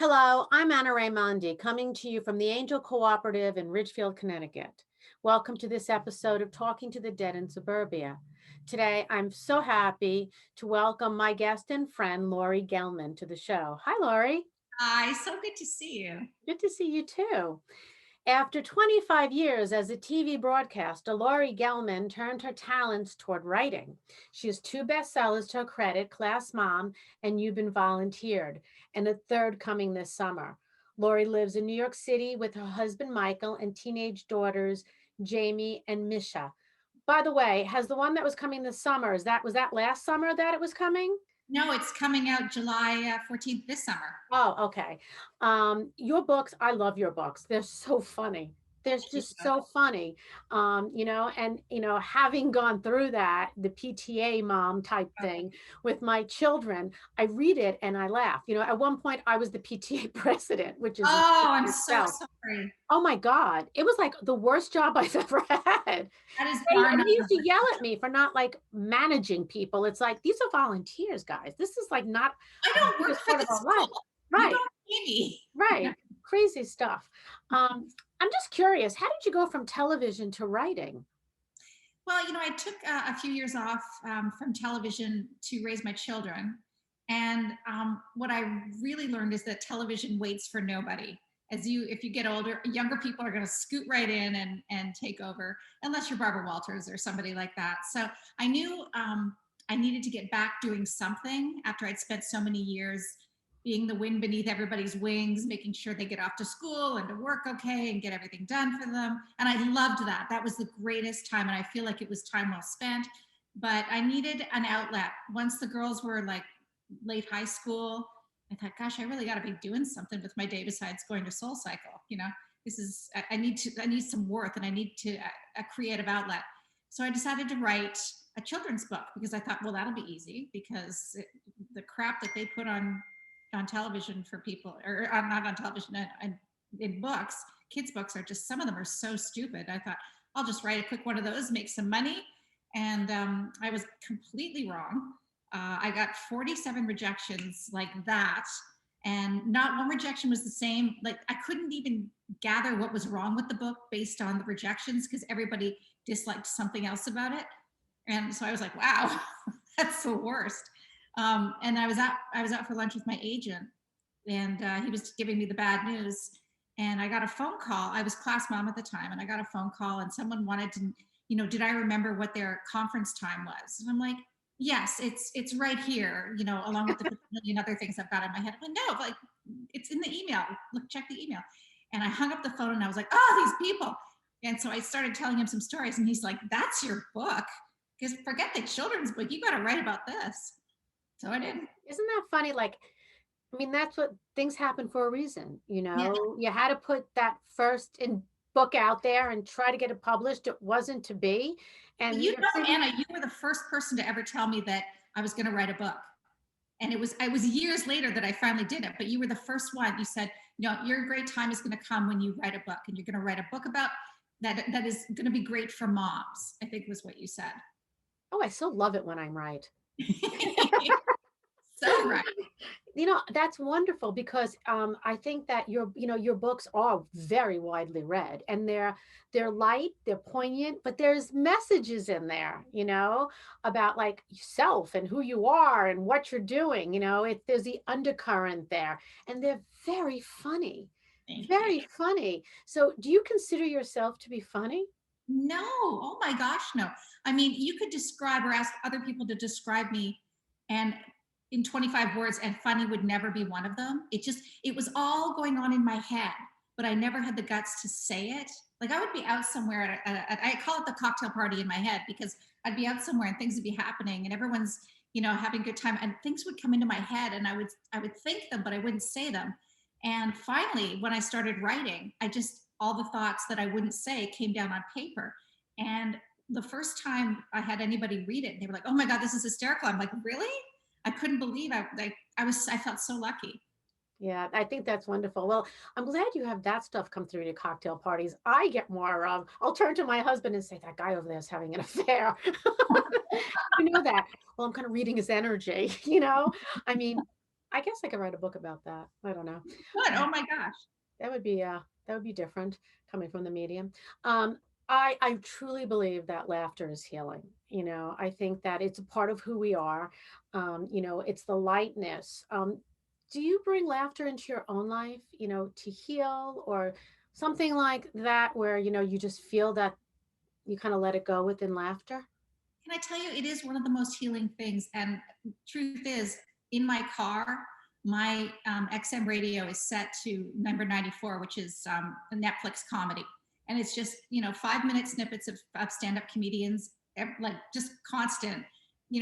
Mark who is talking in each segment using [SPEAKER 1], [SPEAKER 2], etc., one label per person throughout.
[SPEAKER 1] Hello, I'm Anna Raimondi, coming to you from the Angel Cooperative in Ridgefield, Connecticut. Welcome to this episode of Talking to the Dead in Suburbia. Today, I'm so happy to welcome my guest and friend, Laurie Gelman, to the show. Hi, Laurie.
[SPEAKER 2] Hi, so good to see you.
[SPEAKER 1] Good to see you too. After 25 years as a TV broadcaster, Laurie Gelman turned her talents toward writing. She has two bestsellers to her credit, Class Mom and You've Been Volunteered, and a third coming this summer. Laurie lives in New York City with her husband, Michael, and teenage daughters, Jamie and Misha. By the way, has the one that was coming this summer, was that last summer that it was coming?
[SPEAKER 2] No, it's coming out July 14th this summer.
[SPEAKER 1] Oh, okay. Your books, I love your books. They're so funny. They're
[SPEAKER 2] Yeah.
[SPEAKER 1] just so funny. Having gone through that, the PTA mom type thing with my children, I read it and I laugh. At one point I was the PTA president, which is
[SPEAKER 2] Oh, I'm so
[SPEAKER 1] itself.
[SPEAKER 2] sorry.
[SPEAKER 1] Oh my God. It was like the worst job I've ever had.
[SPEAKER 2] That is
[SPEAKER 1] They,
[SPEAKER 2] far
[SPEAKER 1] and
[SPEAKER 2] enough.
[SPEAKER 1] they used to yell at me for not like managing people. It's like, these are volunteers, guys. This is like not
[SPEAKER 2] I
[SPEAKER 1] the
[SPEAKER 2] don't work
[SPEAKER 1] biggest
[SPEAKER 2] for
[SPEAKER 1] part
[SPEAKER 2] the
[SPEAKER 1] of our life.
[SPEAKER 2] school. You
[SPEAKER 1] Right.
[SPEAKER 2] don't pay me.
[SPEAKER 1] Right. Crazy stuff. I'm just curious, how did you go from television to writing?
[SPEAKER 2] Well, I took a few years off from television to raise my children. And what I really learned is that television waits for nobody. If you get older, younger people are going to scoot right in and take over, unless you're Barbara Walters or somebody like that. So I knew I needed to get back doing something after I'd spent so many years being the wind beneath everybody's wings, making sure they get off to school and to work okay and get everything done for them. And I loved that. That was the greatest time. And I feel like it was time well spent. But I needed an outlet. Once the girls were like late high school, I thought, gosh, I really got to be doing something with my day besides going to Soul Cycle. I need some worth, and I need a creative outlet. So I decided to write a children's book because I thought, well, that'll be easy because the crap that they put on television for people, or not on television, and in books, kids' books are just, some of them are so stupid. I thought, I'll just write a quick one of those, make some money. And I was completely wrong. I got 47 rejections like that. And not one rejection was the same. Like, I couldn't even gather what was wrong with the book based on the rejections because everybody disliked something else about it. And so I was like, wow, that's the worst. And I was out for lunch with my agent, and he was giving me the bad news. And I got a phone call. I was class mom at the time, and I got a phone call, and someone wanted to, did I remember what their conference time was? And I'm like, yes, it's right here, along with the million other things I've got in my head. But no, like, it's in the email. Look, check the email. And I hung up the phone, and I was like, oh, these people. And so I started telling him some stories, and he's like, that's your book. Because forget the children's book. You got to write about this. So I did.
[SPEAKER 1] Isn't that funny? Like, I mean, that's what things happen for a reason.
[SPEAKER 2] Yeah.
[SPEAKER 1] You had to put that first in book out there and try to get it published. It wasn't to be.
[SPEAKER 2] But
[SPEAKER 1] And you're pretty,
[SPEAKER 2] Anna, you were the first person to ever tell me that I was going to write a book. And it was years later that I finally did it. But you were the first one. You said, your great time is going to come when you write a book, and you're going to write a book about that is going to be great for moms, I think was what you said.
[SPEAKER 1] oh, I still love it when I'm right.
[SPEAKER 2] So right.
[SPEAKER 1] That's wonderful because I think that your books are very widely read, and they're light, they're poignant, but there's messages in there, about like yourself and who you are and what you're doing. There's the undercurrent there, and they're very funny,
[SPEAKER 2] Thank you.
[SPEAKER 1] very funny. So, do you consider yourself to be funny?
[SPEAKER 2] No, oh my gosh, no. I mean, you could describe or ask other people to describe me, and in 25 words, and funny would never be one of them. It was all going on in my head, but I never had the guts to say it. Like, I would be out somewhere I call it the cocktail party in my head, because I'd be out somewhere and things would be happening and everyone's, having a good time, and things would come into my head, and I would think them, but I wouldn't say them. And finally, when I started writing, all the thoughts that I wouldn't say came down on paper. And the first time I had anybody read it, they were like, "Oh my God, this is hysterical." I'm like, "Really?" I couldn't believe I felt so lucky.
[SPEAKER 1] Yeah, I think that's wonderful. Well, I'm glad you have that stuff come through your cocktail parties. I get more I'll turn to my husband and say, that guy over there is having an affair. You know that. Well, I'm kind of reading his energy, I mean, I guess I could write a book about that. I don't know.
[SPEAKER 2] Good.
[SPEAKER 1] Uh,
[SPEAKER 2] Oh my gosh.
[SPEAKER 1] that would be different coming from the medium. I truly believe that laughter is healing. I think that it's a part of who we are. It's the lightness. Do you bring laughter into your own life, to heal or something like that where, you just feel that you kind of let it go within laughter?
[SPEAKER 2] Can I tell you, it is one of the most healing things. And truth is, in my car, my XM radio is set to number 94, which is a Netflix comedy. And it's just, 5 minute snippets of stand up comedians, like just constant,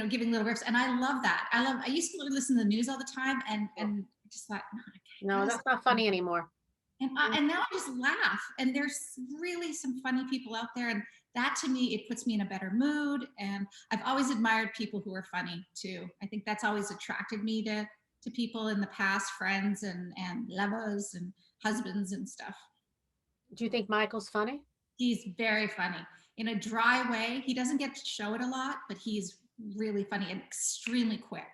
[SPEAKER 2] giving little riffs. And I love that. I used to listen to the news all the time and just thought, no, I
[SPEAKER 1] No,
[SPEAKER 2] gotta
[SPEAKER 1] that's
[SPEAKER 2] stop.
[SPEAKER 1] not funny anymore.
[SPEAKER 2] And now I just laugh. And there's really some funny people out there. And that to me, it puts me in a better mood. And I've always admired people who are funny too. I think that's always attracted me to people in the past, friends and lovers and husbands and stuff.
[SPEAKER 1] Do you think Michael's funny?
[SPEAKER 2] He's very funny in a dry way. He doesn't get to show it a lot, but he's really funny and extremely quick.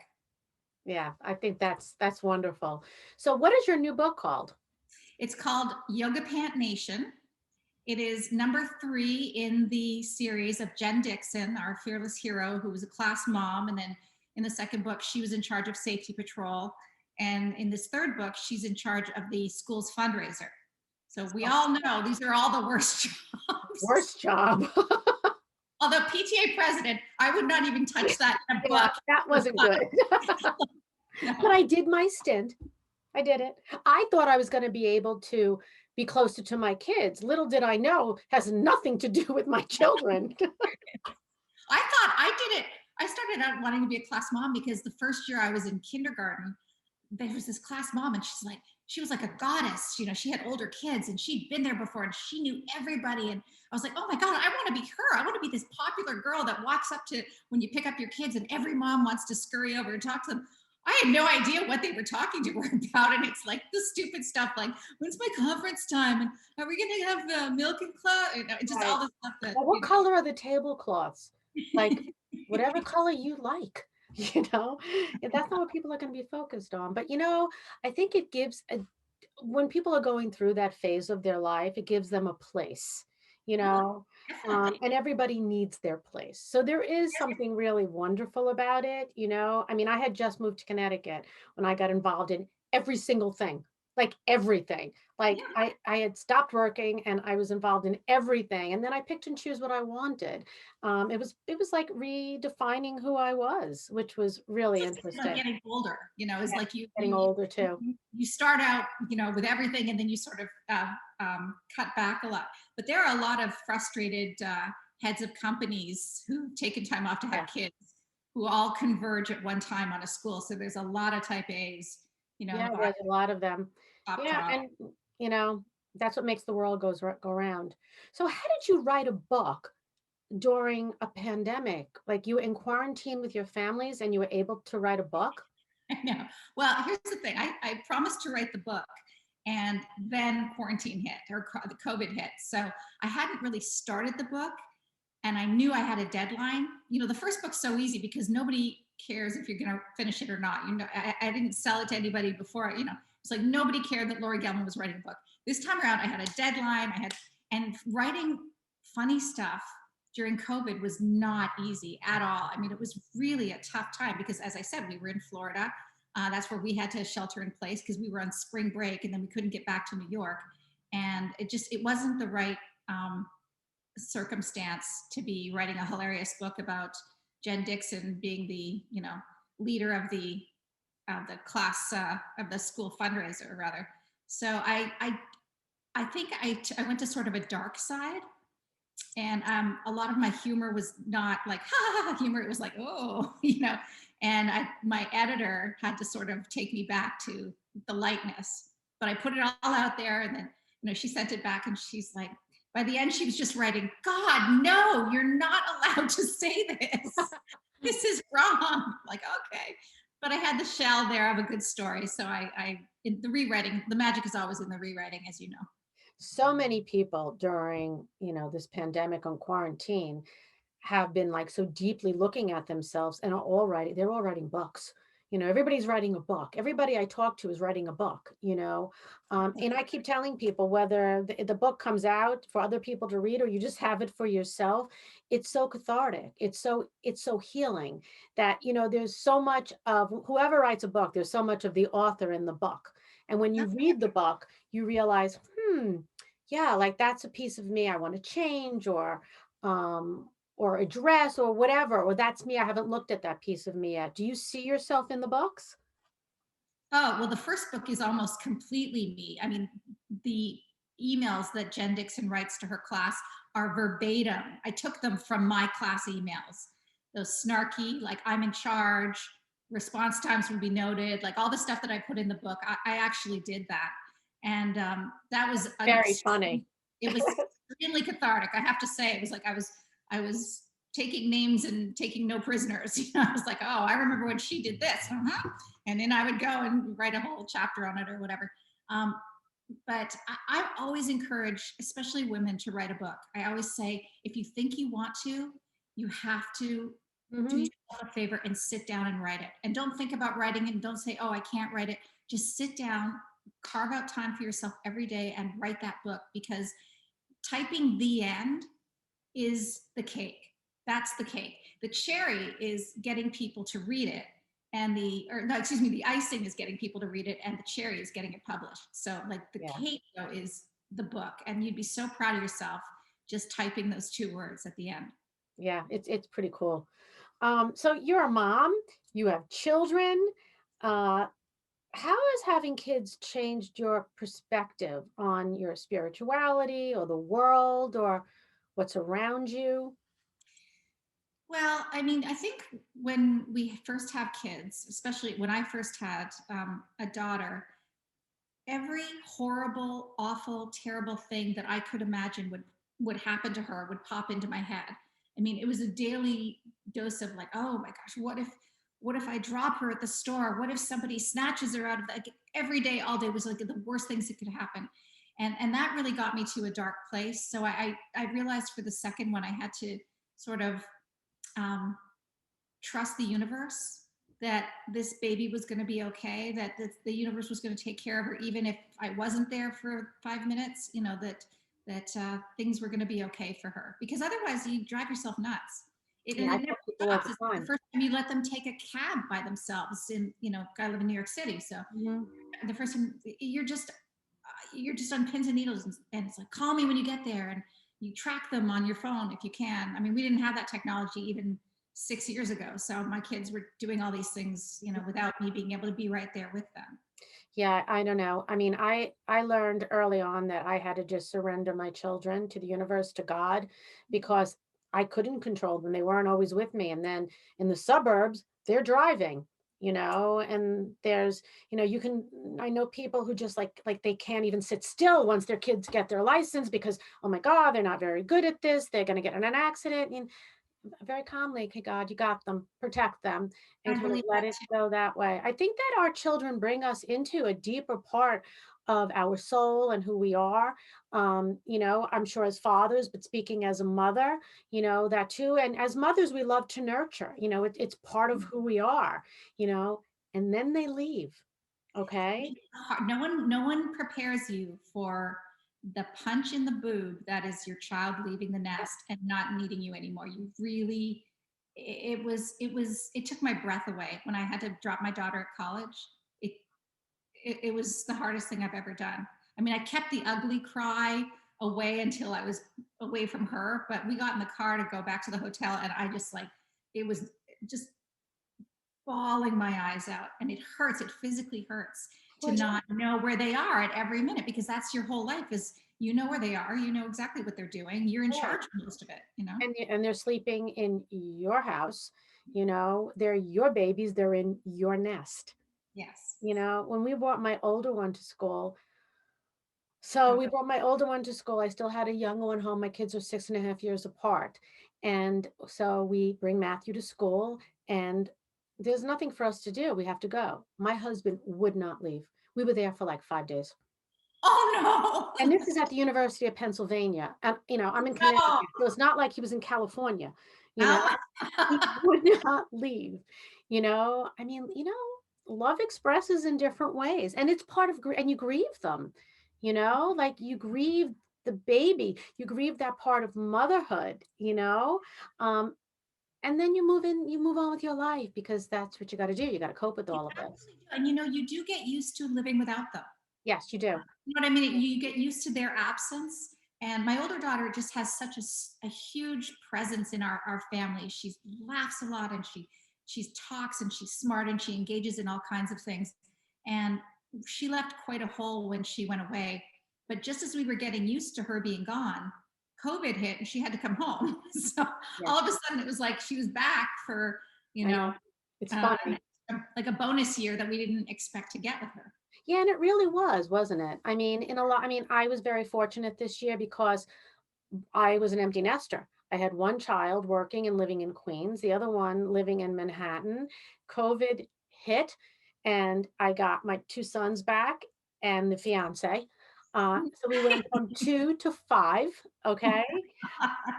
[SPEAKER 1] Yeah, I think that's wonderful. So what is your new book called?
[SPEAKER 2] It's called Yoga Pant Nation. It is number 3 in the series of Jen Dixon, our fearless hero, who was a class mom. And then in the second book, she was in charge of safety patrol. And in this third book, she's in charge of the school's fundraiser. So we all know these are all the worst jobs.
[SPEAKER 1] Worst job.
[SPEAKER 2] Although PTA president, I would not even touch that in a
[SPEAKER 1] Yeah,
[SPEAKER 2] book.
[SPEAKER 1] that wasn't good. But
[SPEAKER 2] No.
[SPEAKER 1] I did my stint. I did it. I thought I was going to be able to be closer to my kids. Little did I know has nothing to do with my children.
[SPEAKER 2] I thought I did it. I started out wanting to be a class mom because the first year I was in kindergarten, there was this class mom and she was like a goddess. She had older kids and she'd been there before and she knew everybody. And I was like, oh my God, I want to be her. I want to be this popular girl that walks up to when you pick up your kids and every mom wants to scurry over and talk to them. I had no idea what they were talking to her about. And it's like the stupid stuff like, when's my conference time? And are we going to have milk and just
[SPEAKER 1] Right.
[SPEAKER 2] all the stuff that,
[SPEAKER 1] Well, what color are the tablecloths? Like whatever color you like, and that's not what people are going to be focused on. But I think it gives when people are going through that phase of their life, it gives them a place, you
[SPEAKER 2] yeah,
[SPEAKER 1] know,
[SPEAKER 2] definitely.
[SPEAKER 1] and everybody needs their place. So there is something really wonderful about it. I mean, I had just moved to Connecticut when I got involved in every single thing, like everything. Like
[SPEAKER 2] Yeah.
[SPEAKER 1] I had stopped working and I was involved in everything, and then I picked and choose what I wanted. It was like redefining who I was, which was really
[SPEAKER 2] It's just like
[SPEAKER 1] interesting.
[SPEAKER 2] getting older, is
[SPEAKER 1] Yeah,
[SPEAKER 2] like you,
[SPEAKER 1] getting older too.
[SPEAKER 2] you start out, with everything and then you sort of cut back a lot. But there are a lot of frustrated heads of companies who've taken time off to have
[SPEAKER 1] Yeah.
[SPEAKER 2] kids who all converge at one time on a school. So there's a lot of type A's,
[SPEAKER 1] Yeah,
[SPEAKER 2] by
[SPEAKER 1] there's a lot of them.
[SPEAKER 2] top
[SPEAKER 1] Yeah,
[SPEAKER 2] job.
[SPEAKER 1] and you know, that's what makes the world go round. So how did you write a book during a pandemic? Like you were in quarantine with your families and you were able to write a book?
[SPEAKER 2] I know. Well, here's the thing. I promised to write the book and then quarantine hit or the COVID hit. So I hadn't really started the book and I knew I had a deadline. The first book's so easy because nobody cares if you're going to finish it or not. I didn't sell it to anybody before. It's like nobody cared that Laurie Gelman was writing a book. This time around, I had a deadline. And writing funny stuff during COVID was not easy at all. I mean, it was really a tough time because, as I said, we were in Florida. That's where we had to shelter in place because we were on spring break and then we couldn't get back to New York. And it wasn't the right circumstance to be writing a hilarious book about Jen Dixon being the leader of the class of the school fundraiser rather. So I think I went to sort of a dark side, and a lot of my humor was not like ha ha ha humor. It was like oh and my editor had to sort of take me back to the lightness. But I put it all out there, and then she sent it back, and she's like, by the end, she was just writing, God, no, you're not allowed to say this. This is wrong. Like, okay. But I had the shell there of a good story. So in the rewriting, the magic is always in the rewriting, as you know.
[SPEAKER 1] So many people during, this pandemic and quarantine have been like so deeply looking at themselves and they're all writing books. Everybody's writing a book. Everybody I talk to is writing a book, and I keep telling people whether the book comes out for other people to read or you just have it for yourself, it's so cathartic. It's so healing that, there's so much of whoever writes a book, there's so much of the author in the book. And when you
[SPEAKER 2] That's
[SPEAKER 1] read the book, you realize, yeah, like that's a piece of me I want to change um or address or whatever, or that's me. I haven't looked at that piece of me yet. Do you see yourself in the books?
[SPEAKER 2] Oh, well, the first book is almost completely me. I mean, the emails that Jen Dixon writes to her class are verbatim. I took them from my class emails. Those snarky, like I'm in charge, response times will be noted, like all the stuff that I put in the book. I actually did that. And that was
[SPEAKER 1] Very funny.
[SPEAKER 2] it was extremely cathartic. I have to say, it was like I was taking names and taking no prisoners. I was like, oh, I remember when she did this. And then I would go and write a whole chapter on it or whatever. Um, but I always encourage, especially women, to write a book. I always say, if you think you want to, you have to do
[SPEAKER 1] Hmm.
[SPEAKER 2] yourself a favor and sit down and write it. And don't think about writing it and don't say, oh, I can't write it. Just sit down, carve out time for yourself every day and write that book, because typing the end is the cake. That's the cake. The cherry is getting people to read it, and the icing is getting people to read it, and the cherry is getting it published. So, like, the
[SPEAKER 1] Yeah.
[SPEAKER 2] cake though is the book, and you'd be so proud of yourself just typing those two words at the end.
[SPEAKER 1] Yeah, it's pretty cool. So you're a mom, you have children. Uh, how has having kids changed your perspective on your spirituality or the world or what's around you?
[SPEAKER 2] Well, I mean, I think when we first have kids, especially when I first had a daughter, every horrible, awful, terrible thing that I could imagine would happen to her would pop into my head. I mean, it was a daily dose of like, oh my gosh, what if I drop her at the store? What if somebody snatches her out of the, like, every day, all day was like the worst things that could happen. And that really got me to a dark place. So I realized for the second one I had to sort of um, trust the universe, that this baby was going to be okay, that the universe was going to take care of her even if I wasn't there for 5 minutes, that things were going to be okay for her, because otherwise you drive yourself nuts.
[SPEAKER 1] Yeah,
[SPEAKER 2] And
[SPEAKER 1] I
[SPEAKER 2] it
[SPEAKER 1] tell
[SPEAKER 2] never
[SPEAKER 1] people all
[SPEAKER 2] stops.
[SPEAKER 1] the
[SPEAKER 2] It's the
[SPEAKER 1] time.
[SPEAKER 2] first time you let them take a cab by themselves I live in New York City, so
[SPEAKER 1] Mhm.
[SPEAKER 2] the first time you're just on pins and needles, and it's like, call me when you get there, and you track them on your phone if you can. I mean, we didn't have that technology even 6 years ago, so my kids were doing all these things, without me being able to be right there with them.
[SPEAKER 1] Yeah, I don't know. I mean, I learned early on that I had to just surrender my children to the universe, to God, because I couldn't control them. They weren't always with me. And then in the suburbs, they're driving, and there's, I know people who just like they can't even sit still once their kids get their license because, oh my God, they're not very good at this. They're going to get in an accident. And very calmly, okay, God, you got them, protect them,
[SPEAKER 2] I
[SPEAKER 1] and kind of
[SPEAKER 2] believe
[SPEAKER 1] let
[SPEAKER 2] that
[SPEAKER 1] it
[SPEAKER 2] too.
[SPEAKER 1] go that way. I think that our children bring us into a deeper part of our soul and who we are. I'm sure as fathers, but speaking as a mother, that too. And as mothers, we love to nurture, it's part of who we are, you know, and then they leave. Okay.
[SPEAKER 2] No one prepares you for the punch in the boob that is your child leaving the nest and not needing you anymore. You really, it took my breath away when I had to drop my daughter at college. It, it, it was the hardest thing I've ever done. I mean, I kept the ugly cry away until I was away from her, but we got in the car to go back to the hotel, and I just, like, it was just bawling my eyes out, and it hurts. It physically hurts to
[SPEAKER 1] Well, yeah.
[SPEAKER 2] not know where they are at every minute, because that's your whole life, is you know where they are, you know exactly what they're doing, you're in
[SPEAKER 1] Right.
[SPEAKER 2] charge of most of it.
[SPEAKER 1] And they're sleeping in your house, they're your babies, they're in your nest.
[SPEAKER 2] Yes.
[SPEAKER 1] When we brought my older one to school, so we
[SPEAKER 2] Okay.
[SPEAKER 1] brought my older one to school. I still had a younger one home. My kids are 6.5 years apart. And so we bring Matthew to school, and there's nothing for us to do. We have to go. My husband would not leave. We were there for like 5 days.
[SPEAKER 2] Oh
[SPEAKER 1] And this is at the University of Pennsylvania. And, I'm in
[SPEAKER 2] no.
[SPEAKER 1] Connecticut. So it's not like he was in California, you know,
[SPEAKER 2] Oh.
[SPEAKER 1] he would not leave. I mean, love expresses in different ways, and it's part of and you grieve them, like you grieve the baby, you grieve that part of motherhood, um, and then you move on with your life because that's what you got to do. You got to cope with
[SPEAKER 2] You
[SPEAKER 1] all of this.
[SPEAKER 2] absolutely do. And you do get used to living without them.
[SPEAKER 1] Yes, you do.
[SPEAKER 2] You know what I mean? You get used to their absence. And my older daughter just has such a huge presence in our family. She laughs a lot, and she talks, and she's smart, and she engages in all kinds of things. And she left quite a hole when she went away. But just as we were getting used to her being gone, COVID hit and she had to come home. So
[SPEAKER 1] Yeah,
[SPEAKER 2] all of a sudden it was like she was back for, you
[SPEAKER 1] I know.
[SPEAKER 2] know,
[SPEAKER 1] It's
[SPEAKER 2] uh,
[SPEAKER 1] funny.
[SPEAKER 2] like a bonus year that we didn't expect to get with her.
[SPEAKER 1] Yeah, and it really was, wasn't it? I mean, I was very fortunate this year because I was an empty nester. I had one child working and living in Queens, the other one living in Manhattan. COVID hit, and I got my two sons back and the fiance. So we went from two to five. Okay.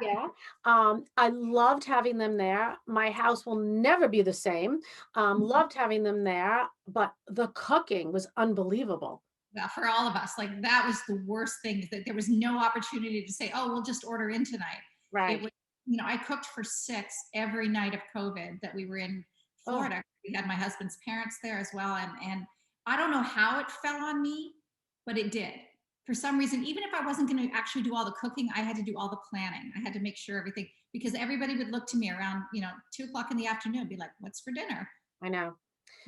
[SPEAKER 1] Yeah. I loved having them there. My house will never be the same. Loved having them there, but the cooking was unbelievable.
[SPEAKER 2] Well, for all of us, like that was the worst thing, that there was no opportunity to say, oh, we'll just order in tonight. It
[SPEAKER 1] Right.
[SPEAKER 2] was, I cooked for six every night of COVID that we were in
[SPEAKER 1] Oh,
[SPEAKER 2] Florida. We had my husband's parents there as well. And I don't know how it fell on me, but it did. For some reason, even if I wasn't going to actually do all the cooking, I had to do all the planning. I had to make sure everything, because everybody would look to me around, 2 o'clock in the afternoon, be like, what's for dinner?
[SPEAKER 1] I know.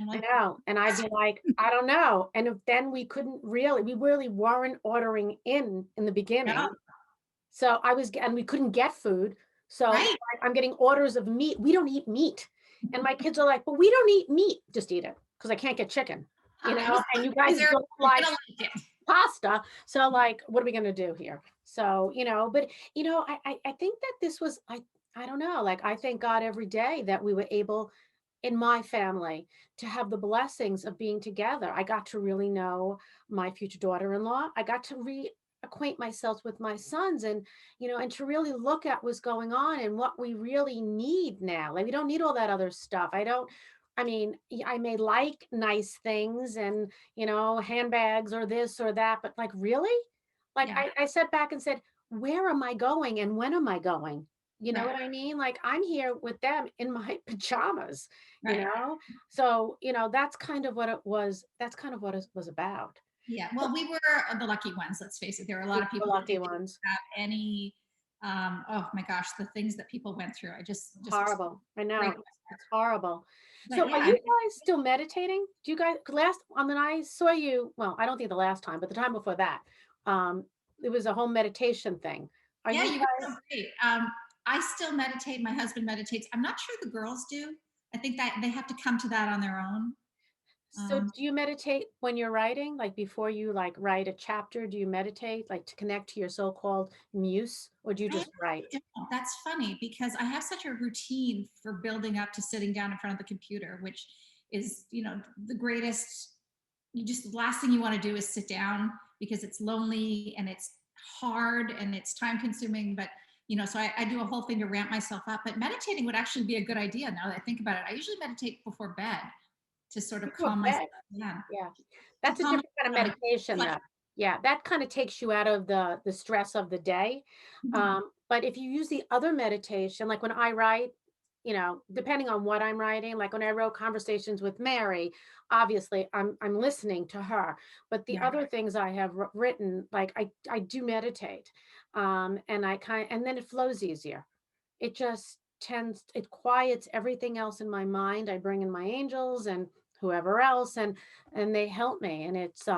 [SPEAKER 2] I'm
[SPEAKER 1] I
[SPEAKER 2] like,
[SPEAKER 1] know. And I'd be like, I don't know. And if then we really weren't ordering in the
[SPEAKER 2] yeah,
[SPEAKER 1] beginning. So and we couldn't get food. So
[SPEAKER 2] right.
[SPEAKER 1] I'm getting orders of meat. We don't eat meat. And my kids are like, but we don't eat meat. Just eat it because I can't get chicken,
[SPEAKER 2] I was
[SPEAKER 1] and you
[SPEAKER 2] like, is
[SPEAKER 1] guys
[SPEAKER 2] there,
[SPEAKER 1] don't
[SPEAKER 2] you're
[SPEAKER 1] like
[SPEAKER 2] gonna like it.
[SPEAKER 1] pasta. So like, what are we going to do here? So, but I think that this was, I don't know, like I thank God every day that we were able in my family to have the blessings of being together. I got to really know my future daughter-in-law. I got to reacquaint myself with my sons, and to really look at what's going on and what we really need now. Like we don't need all that other stuff. I mean, I may like nice things and, handbags or this or that, but like really? Like
[SPEAKER 2] Yeah,
[SPEAKER 1] I sat back and said, where am I going and when am I going? You know
[SPEAKER 2] right,
[SPEAKER 1] what I mean? Like I'm here with them in my pajamas, you
[SPEAKER 2] right.
[SPEAKER 1] know? So, that's kind of what it was. That's kind of what it was about.
[SPEAKER 2] Yeah. Well, we were the lucky ones. Let's face it. There are a
[SPEAKER 1] We
[SPEAKER 2] lot of
[SPEAKER 1] were
[SPEAKER 2] people that
[SPEAKER 1] lucky
[SPEAKER 2] didn't
[SPEAKER 1] ones.
[SPEAKER 2] have any. Oh my gosh, the things that people went through. I just was
[SPEAKER 1] Horrible. I
[SPEAKER 2] great.
[SPEAKER 1] know. It's horrible.
[SPEAKER 2] But
[SPEAKER 1] So
[SPEAKER 2] yeah,
[SPEAKER 1] are
[SPEAKER 2] I
[SPEAKER 1] you
[SPEAKER 2] mean,
[SPEAKER 1] guys still meditating? Do you guys when I saw you, well, I don't think the last time, but the time before that, um, it was a whole meditation thing. Are
[SPEAKER 2] yeah,
[SPEAKER 1] you
[SPEAKER 2] you were so
[SPEAKER 1] guys
[SPEAKER 2] great. I still meditate. My husband meditates. I'm not sure the girls do. I think that they have to come to that on their own.
[SPEAKER 1] so
[SPEAKER 2] Um,
[SPEAKER 1] do you meditate when you're writing? Like before you like write a chapter, do you meditate like to connect to your so-called muse, or do you
[SPEAKER 2] I
[SPEAKER 1] just write?
[SPEAKER 2] actually don't. That's funny because I have such a routine for building up to sitting down in front of the computer, which is, the greatest. You just, the last thing you want to do is sit down because it's lonely and it's hard and it's time consuming. But, so I do a whole thing to ramp myself up. But meditating would actually be a good idea now that I think about it. I usually meditate before bed to sort of
[SPEAKER 1] Before
[SPEAKER 2] calm myself
[SPEAKER 1] bed.
[SPEAKER 2] down.
[SPEAKER 1] Yeah.
[SPEAKER 2] To
[SPEAKER 1] That's a
[SPEAKER 2] calm
[SPEAKER 1] different kind of
[SPEAKER 2] myself down. It's
[SPEAKER 1] meditation
[SPEAKER 2] like,
[SPEAKER 1] though. Yeah, that kind of takes you out of the stress of the day.
[SPEAKER 2] mhm,
[SPEAKER 1] But if you use the other meditation, like when I write, depending on what I'm writing, like when I wrote Conversations with Mary, obviously I'm listening to her. But the
[SPEAKER 2] yeah.
[SPEAKER 1] other things I have written, like I do meditate. And then it flows easier. It quiets everything else in my mind. I bring in my angels and whoever else, and they help me, and it's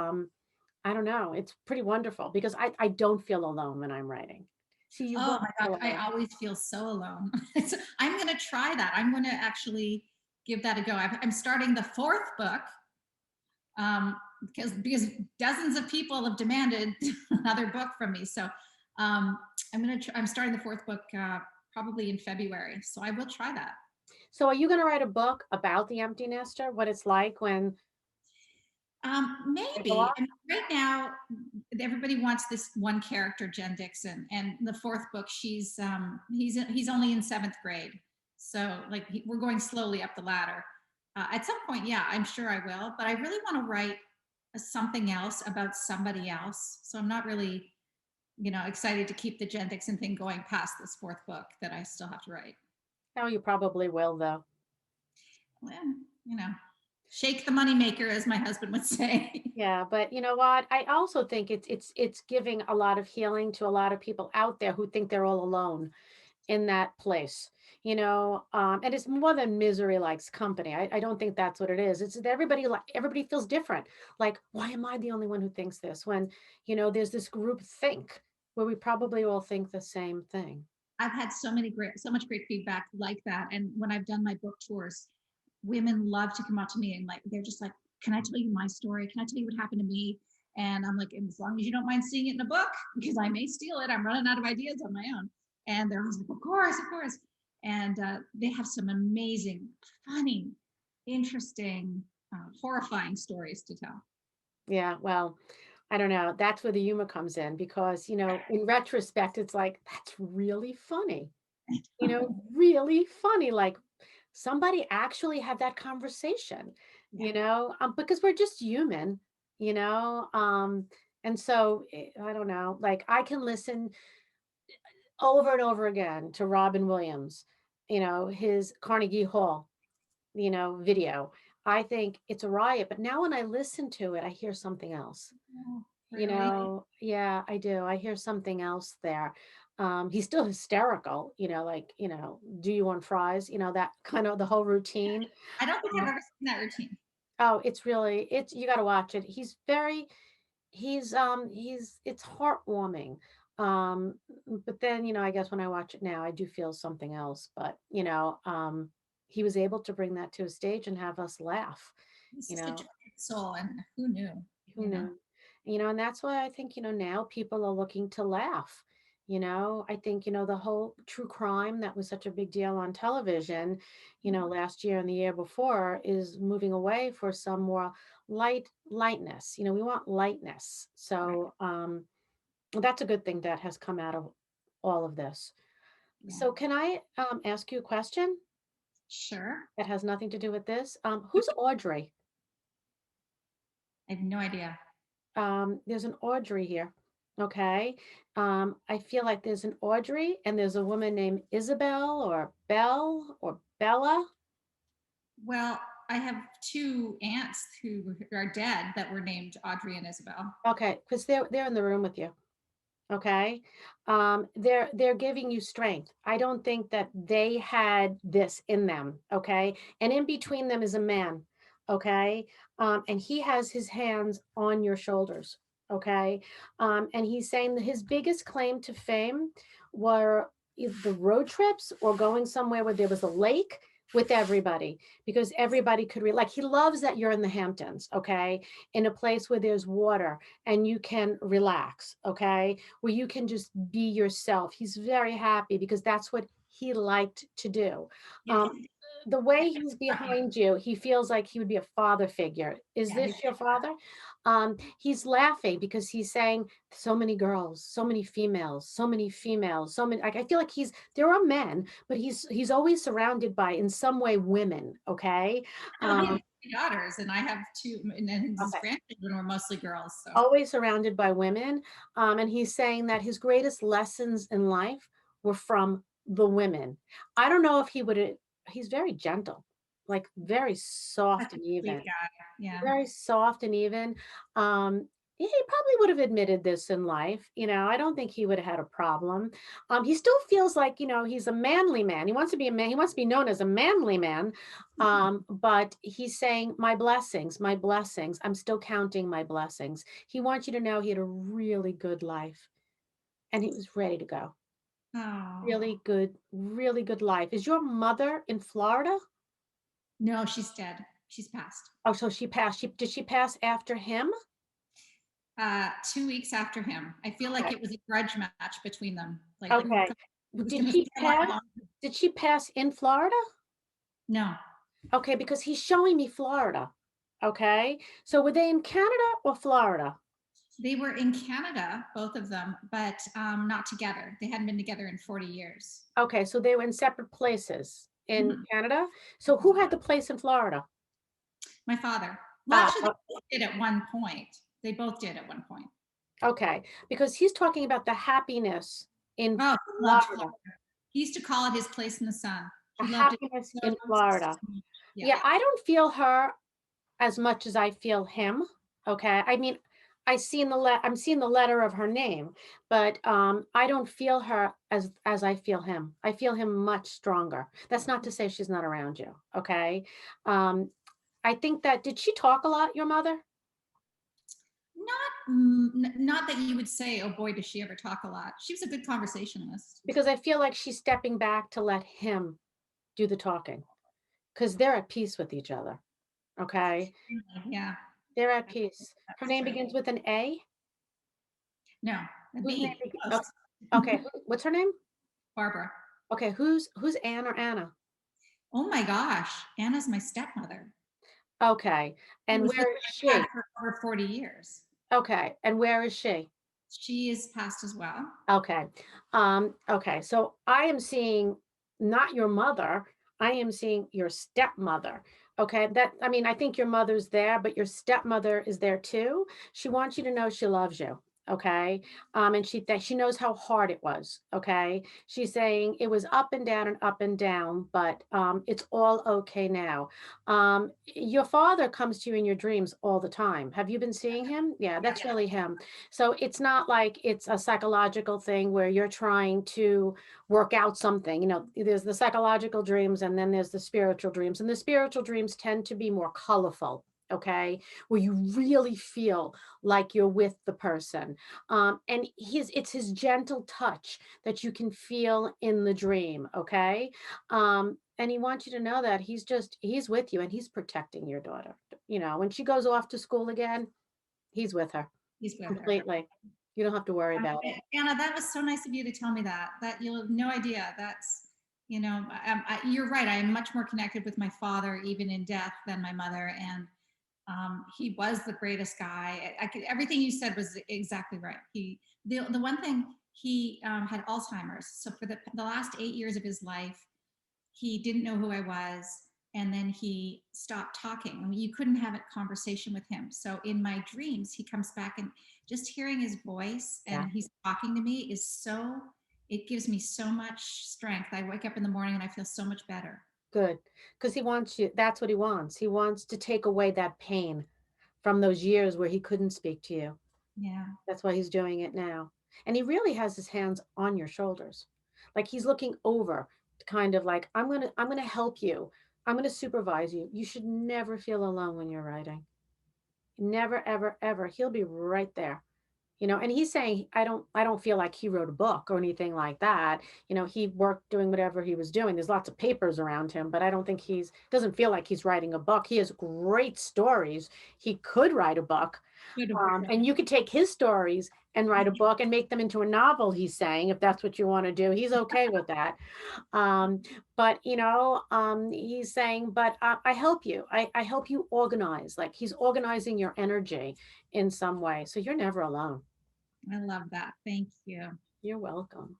[SPEAKER 1] I don't know, it's pretty wonderful because I don't feel alone when I'm writing. See, you
[SPEAKER 2] Oh
[SPEAKER 1] both
[SPEAKER 2] my
[SPEAKER 1] feel
[SPEAKER 2] gosh, I
[SPEAKER 1] alone.
[SPEAKER 2] always feel so alone. So I'm going to try that. I'm going to actually give that a go. I'm starting the fourth book, um, because dozens of people have demanded another book from me. So I'm starting the fourth book probably in February. So I will try that.
[SPEAKER 1] So are you going to write a book about the empty nester, what it's like when they go
[SPEAKER 2] Maybe.
[SPEAKER 1] off?
[SPEAKER 2] I mean, right now, everybody wants this one character, Jen Dixon, and the fourth book, he's only in seventh grade, so like we're going slowly up the ladder. At some point, yeah, I'm sure I will. But I really want to write something else about somebody else. So I'm not really, excited to keep the Gen Dixon thing going past this fourth book that I still have to write.
[SPEAKER 1] Oh, you probably will, though.
[SPEAKER 2] Well, you know, shake the moneymaker, as my husband would say.
[SPEAKER 1] Yeah, but you know what? I also think it's giving a lot of healing to a lot of people out there who think they're all alone in that place. And it's more than misery likes company. I don't think that's what it is. It's that everybody feels different. Like, why am I the only one who thinks this when, there's this group think where we probably all think the same thing.
[SPEAKER 2] I've had so much great feedback like that. And when I've done my book tours, women love to come up to me and they're just like, "Can I tell you my story? Can I tell you what happened to me?" And I'm like, "As long as you don't mind seeing it in a book, because I may steal it. I'm running out of ideas on my own." And they're always like, "Of course, of course." And they have some amazing, funny, interesting, horrifying stories to tell.
[SPEAKER 1] Yeah, well, I don't know. That's where the humor comes in because, in retrospect, it's like, that's really funny. Really funny. Like somebody actually had that conversation,
[SPEAKER 2] Yeah.
[SPEAKER 1] because we're just human, you know. And so I don't know, like I can listen over and over again to Robin Williams, his Carnegie Hall, video. I think it's a riot, but now when I listen to it, I hear something else.
[SPEAKER 2] Oh, really?
[SPEAKER 1] Yeah, I do. I hear something else there. He's still hysterical, like, do you want fries? That kind of the whole routine.
[SPEAKER 2] I don't think I've
[SPEAKER 1] Uh,
[SPEAKER 2] ever seen that routine.
[SPEAKER 1] oh, it's you got to watch it. It's heartwarming. But then, I guess when I watch it now, I do feel something else. But, he was able to bring that to a stage and have us laugh,
[SPEAKER 2] He's
[SPEAKER 1] you
[SPEAKER 2] just a
[SPEAKER 1] know.
[SPEAKER 2] terrific soul, and who knew?
[SPEAKER 1] Who knew? And that's why I think, now people are looking to laugh. I think, the whole true crime that was such a big deal on television, last year and the year before is moving away for some more lightness. We want lightness.
[SPEAKER 2] Right.
[SPEAKER 1] So that's a good thing that has come out of all of this.
[SPEAKER 2] Yeah.
[SPEAKER 1] So can I ask you a question
[SPEAKER 2] Sure.
[SPEAKER 1] that has nothing to do with this? Who's Audrey?
[SPEAKER 2] I have no idea.
[SPEAKER 1] There's an Audrey here. Okay. I feel like there's an Audrey and there's a woman named Isabel or Belle or Bella.
[SPEAKER 2] Well, I have two aunts who are dead that were named Audrey and Isabel.
[SPEAKER 1] Okay, because they're in the room with you. Okay. They're giving you strength. I don't think that they had this in them. Okay. And in between them is a man. Okay. And he has his hands on your shoulders. Okay. And he's saying that his biggest claim to fame were either the road trips or going somewhere where there was a lake with everybody because everybody could like he loves that you're in the Hamptons, okay, in a place where there's water and you can relax, okay, where you can just be yourself. He's very happy because that's what he liked to do.
[SPEAKER 2] Yeah,
[SPEAKER 1] Um, the way he's behind you, he feels like he would be a father figure. Is
[SPEAKER 2] yeah,
[SPEAKER 1] this your father? He's laughing because he's saying so many girls, so many females, so many females, so many. Like I feel like there are men, but he's always surrounded by in some way women. Okay.
[SPEAKER 2] no, he
[SPEAKER 1] Um,
[SPEAKER 2] has three daughters, and I have two, and then his
[SPEAKER 1] okay.
[SPEAKER 2] grandchildren were mostly girls. So
[SPEAKER 1] Always surrounded by women. And he's saying that his greatest lessons in life were from the women. I don't know if he's very gentle, like very
[SPEAKER 2] such
[SPEAKER 1] soft
[SPEAKER 2] a
[SPEAKER 1] and
[SPEAKER 2] sweet
[SPEAKER 1] even,
[SPEAKER 2] guy. Yeah.
[SPEAKER 1] very soft and even. He probably would have admitted this in life. I don't think he would have had a problem. He still feels like, he's a manly man. He wants to be a man. He wants to be known as a manly man. But he's saying, my blessings, my blessings. I'm still counting my blessings. He wants you to know he had a really good life and he was ready to go.
[SPEAKER 2] Oh
[SPEAKER 1] Really good life. Is your mother in Florida?
[SPEAKER 2] no, she's dead. She's passed.
[SPEAKER 1] Oh, so she passed. Did she pass after him?
[SPEAKER 2] 2 weeks after him. I feel like
[SPEAKER 1] Okay.
[SPEAKER 2] it was a grudge match between them. Like who
[SPEAKER 1] Okay.
[SPEAKER 2] was
[SPEAKER 1] Did
[SPEAKER 2] going to
[SPEAKER 1] she
[SPEAKER 2] stay alive
[SPEAKER 1] pass?
[SPEAKER 2] longer?
[SPEAKER 1] Did she pass in Florida?
[SPEAKER 2] No,
[SPEAKER 1] Okay, because he's showing me Florida. Okay. So were they in Canada or Florida?
[SPEAKER 2] they were in Canada, both of them, but not together. They hadn't been together in 40 years.
[SPEAKER 1] Okay, so they were in separate places in
[SPEAKER 2] Mhm.
[SPEAKER 1] Canada. So who had the place in Florida?
[SPEAKER 2] My father. Well,
[SPEAKER 1] Ah,
[SPEAKER 2] actually, they both did at one point. They both did at one point.
[SPEAKER 1] okay, because he's talking about the happiness in
[SPEAKER 2] Oh, he loved
[SPEAKER 1] Florida,
[SPEAKER 2] Florida. He used to call it his place in the sun.
[SPEAKER 1] the
[SPEAKER 2] He loved it
[SPEAKER 1] happiness
[SPEAKER 2] so,
[SPEAKER 1] in
[SPEAKER 2] so
[SPEAKER 1] Florida.
[SPEAKER 2] much. Yeah.
[SPEAKER 1] Yeah, I don't feel her as much as I feel him, okay? I mean, I'm seeing the letter of her name, but, I don't feel her as I feel him. I feel him much stronger. That's not to say she's not around you, okay? Um, I think that did she talk a lot, your mother?
[SPEAKER 2] Not that you would say, "Oh boy, does she ever talk a lot." She was a good conversationalist.
[SPEAKER 1] Because I feel like she's stepping back to let him do the talking, because 'cause they're at peace with each other, okay?
[SPEAKER 2] Yeah,
[SPEAKER 1] They're at peace. Her
[SPEAKER 2] that's
[SPEAKER 1] name
[SPEAKER 2] true.
[SPEAKER 1] begins with an A?
[SPEAKER 2] No, a
[SPEAKER 1] Whose name
[SPEAKER 2] B.
[SPEAKER 1] begi
[SPEAKER 2] Close.
[SPEAKER 1] okay, what's her name?
[SPEAKER 2] Barbara.
[SPEAKER 1] Okay, who's Anne or Anna?
[SPEAKER 2] Oh my gosh, Anna's my stepmother.
[SPEAKER 1] Okay,
[SPEAKER 2] She
[SPEAKER 1] and
[SPEAKER 2] was with
[SPEAKER 1] where is
[SPEAKER 2] my dad
[SPEAKER 1] she?
[SPEAKER 2] for over 40 years.
[SPEAKER 1] Okay, and where is she?
[SPEAKER 2] She is passed as well.
[SPEAKER 1] Okay, okay, so I am seeing not your mother, I am seeing your stepmother, okay? That I mean, I think your mother's there, but your stepmother is there too. She wants you to know she loves you, okay? And she knows how hard it was, okay? She's saying it was up and down, but it's all okay now. Your father comes to you in your dreams all the time. Have you been seeing him? Yeah,
[SPEAKER 2] Yeah.
[SPEAKER 1] that's really him. So it's not like it's a psychological thing where you're trying to work out something. You know, there's the psychological dreams and then there's the spiritual dreams. And the spiritual dreams tend to be more colorful, okay, where you really feel like you're with the person. And it's his gentle touch that you can feel in the dream, okay? And he wants you to know that he's with you and he's protecting your daughter. You know, when she goes off to school again, he's with her.
[SPEAKER 2] He's with her.
[SPEAKER 1] Completely. You don't have to worry about it.
[SPEAKER 2] Anna, that was so nice of you to tell me that. That you'll have no idea. That's, you're right. I am much more connected with my father, even in death, than my mother. And he was the greatest guy. Everything you said was exactly right. The one thing, he had Alzheimer's. So for the last 8 years of his life, he didn't know who I was, and then he stopped talking. I mean, you couldn't have a conversation with him. So in my dreams, he comes back, and just hearing his voice
[SPEAKER 1] Yeah,
[SPEAKER 2] and he's talking to me it gives me so much strength. I wake up in the morning and I feel so much better.
[SPEAKER 1] good. Because he wants you that's what he wants. He wants to take away that pain from those years where he couldn't speak to you.
[SPEAKER 2] Yeah.
[SPEAKER 1] That's why he's doing it now. And he really has his hands on your shoulders. Like he's looking over, kind of like, I'm gonna help you. I'm gonna supervise you. You should never feel alone when you're writing. Never, ever, ever. He'll be right there. You know, and he's saying I don't feel like he wrote a book or anything like that. You know, he worked doing whatever he was doing. There's lots of papers around him, but I don't think he's doesn't feel like he's writing a book. He has great stories. He could write a book.
[SPEAKER 2] Good.
[SPEAKER 1] And you could take his stories and write a book and make them into a novel, he's saying, if that's what you want to do. He's okay with that. But he's saying, but I help you. I help you organize. Like he's organizing your energy in some way. So you're never alone.
[SPEAKER 2] I love that. Thank you.
[SPEAKER 1] You're welcome.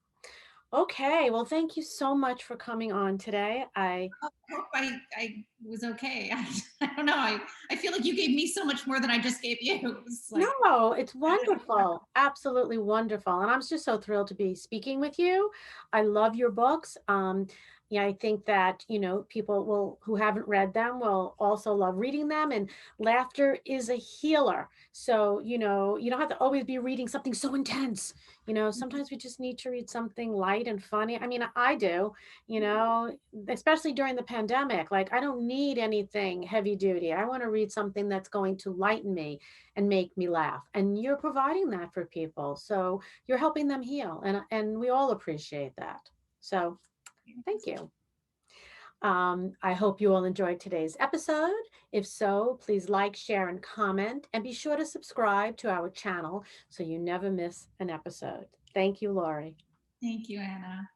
[SPEAKER 1] Okay. Well, thank you so much for coming on today.
[SPEAKER 2] I hope I was okay. I don't know. I feel like you gave me so much more than I just gave you. It was like,
[SPEAKER 1] No, it's wonderful. Absolutely wonderful. And I'm just so thrilled to be speaking with you. I love your books. Yeah, I think that, people who haven't read them will also love reading them. And laughter is a healer. So, you don't have to always be reading something so intense. Sometimes we just need to read something light and funny. I mean, I do, especially during the pandemic. Like, I don't need anything heavy duty. I want to read something that's going to lighten me and make me laugh. And you're providing that for people. So you're helping them heal. And we all appreciate that. So thank you. I hope you all enjoyed today's episode. If so, please like, share, and comment. And be sure to subscribe to our channel so you never miss an episode. Thank you, Laurie.
[SPEAKER 2] thank you, Anna.